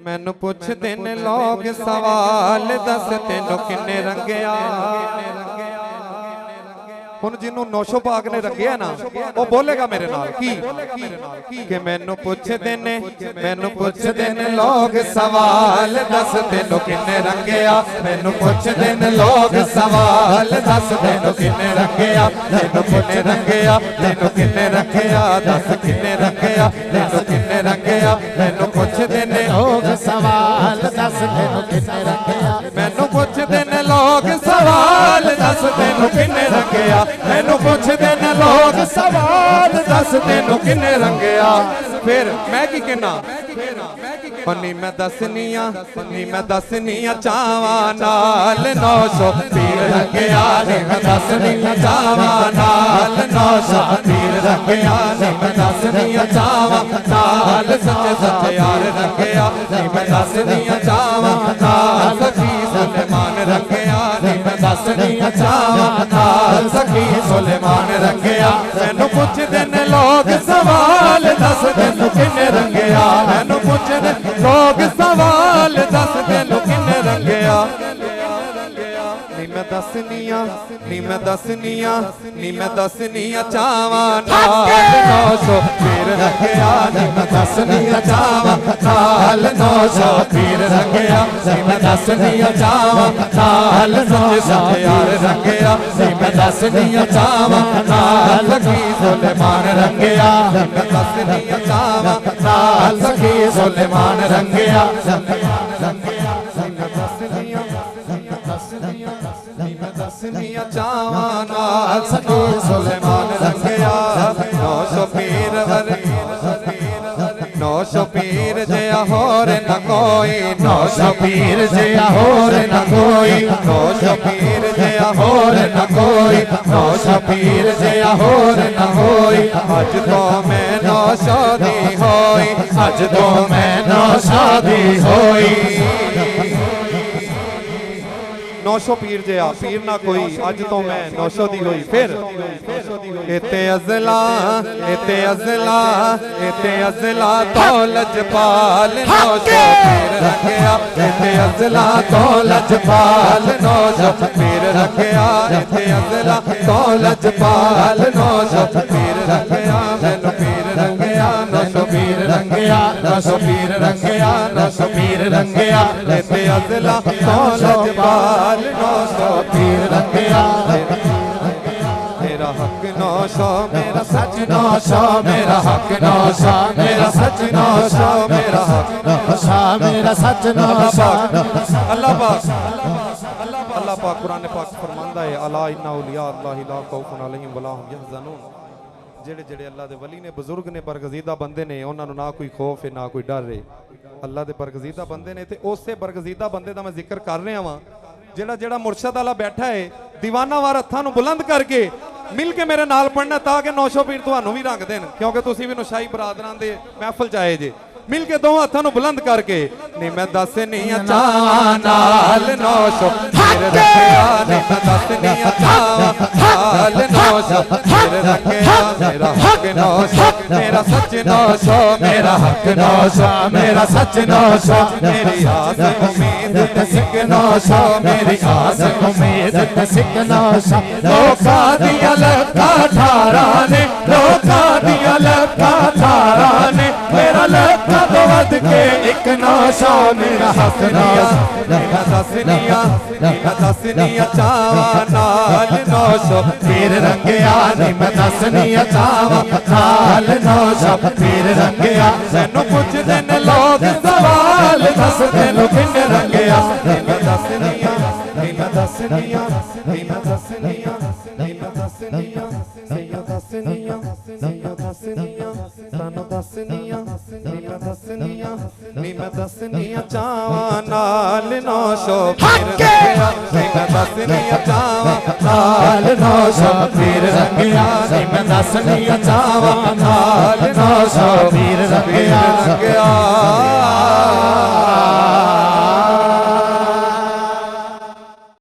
मैनू पुछदे ने लोग सवाल दस तेनू किन्ने रंगिया। हुण जिन्नू नौशो पाक ने रंगिया ना वो बोलेगा मेरे नाल कि मैनू पुछदे ने लोग सवाल दस तेनू किन्ने रंगिया। मैनू पुछदे ने लोग सवाल दस तेनू किन्ने रंगिया। तेनू किन्ने रंगिया, तेनू किन्ने रंगिया, दस किन्ने रंगिया, तेनू किन्ने रंगिया। मैनू पुछदे ने लोग सवाल दस तेनू किन्ने रंगिया। मैनू पुछदे ने लोग सवाल दस तेनू किन्ने रंगिया। मैनू पुछदे ने लोग सवाल दस तेनू किन्ने रंगिया। फिर मैं की कहना नी मैं दसनिया चावां नाल 900 पीर रंगिया। नी मैं दसनिया चावां नाल 900 पीर रंगिया। नी मैं दसनिया चावां नाल सच्चे सच्चे यार रंगिया। नी मैं दसनिया चावां नाल सखी सुलेमान रंगिया। नी मैं दसनिया चावां नाल सखी सुलेमान रंगिया। मैनू पुछदे ने लोग सवाल दस तेनू किन्ने रंगिया। मैनू पुछदे लोग सवाल दस तेनू किन्ने रंगिया। नी मैं दसनिया चावां नाल 900 पीर रंगिया। नी मैं दसनिया चावां नाल 900 पीर रंगिया। नी मैं दसनिया चावां नाल सच्चे सच्चे यार रंगिया। नी मैं दसनिया चावां नाल सखी सुलेमान रंगिया। नी मैं दसनिया चावां नाल सखी सुलेमान रंगिया। दसनिया चावां नाल सखी सुलेमान रंगिया। 900 पीर वरे 900 पीर जया होर न कोई। 900 पीर जया होर न कोई। 900 पीर जया होर न कोई। 900 पीर जया होर न होई। अज तो मैं 900 दी होई। अज तो मैं 900 दी होई। 900 पीर जया पीर ना कोई। अज तो मैं 900 दी होई। फिर एते अजला तो लजपाल 900 पीर रंगिया। एते अजला तो लजपाल 900 पीर रंगिया। एते अजला तो लजपाल 900 पीर रंगिया। मैनू पीर रंगिया 900 पीर रंगिया। 900 पीर रंगिया 900 पीर रंगिया। एते अजला तो लजपाल 900 पीर रंगिया। मेरा हक 900 मेरा सच 900 मेरा हक 900 मेरा सच 900 मेरा हक 900 मेरा सच 900। अल्लाह पाक कुरान पाक फरमांदा है अला इन्ना औलिया अल्लाह ला खौफुन अलैहिम वला हुम यहज़नून। जेड़े जेड़े अल्लाह दे वली ने बुजुर्ग ने बरगजीदा बंदे ने उन्हां नूं ना कोई खौफ है ना कोई डर है। अल्लाह दे बरगजीदा बंदे ने ते उसे बरगजीदा बंदे दा मैं जिक्र कर रहा वां जेड़ा जेड़ा मुर्शद वाला बैठा है दीवाना वार हत्थां नूं बुलंद करके मिल के मेरे नाल पढ़ना ताकि 900 पीर तुहानूं भी रंग देन क्योंकि तुसीं भी नशाई बरादरां दे महफिल च आए जे। मिल के दो हत्थां नूं बुलंद करके नी मैं दसनिया चावां नाल 900 पीर रंगिया। नी मैं दसनिया चावां नाल 900 पीर रंगिया। मेरा हक 900 मेरा सच 900 मेरा हक 900 मेरा सच 900 मेरी आस उम्मीद ते सिक 900 मेरी आस उम्मीद ते सिक 900। लोकां दियां लक्कां ठारां ने लोकां दियां लक्कां ठारां ने मेरा लक्का तो वध के एक 900 मेरा हक 900। मेरा दसनिया चावां नाल 900 पीर रंगिया। नी मैं दसनिया चावां नाल 900 पीर रंगिया। मैनू पुछदे ने लोग सवाल दस तेनू किन्ने रंगिया। नी मैं दसनिया नी मैं दसनिया नी मैं दसनिया नी मैं दसनिया सैया दसनिया सैया दसनिया तानू दसनिया नी मैं दसनिया नी मैं दसनिया चावां नाल 900 पीर रंगिया। नी मैं दसनिया चावां नाल 900 पीर रंगिया। नी मैं दसनिया चावां नाल 900 पीर रंगिया।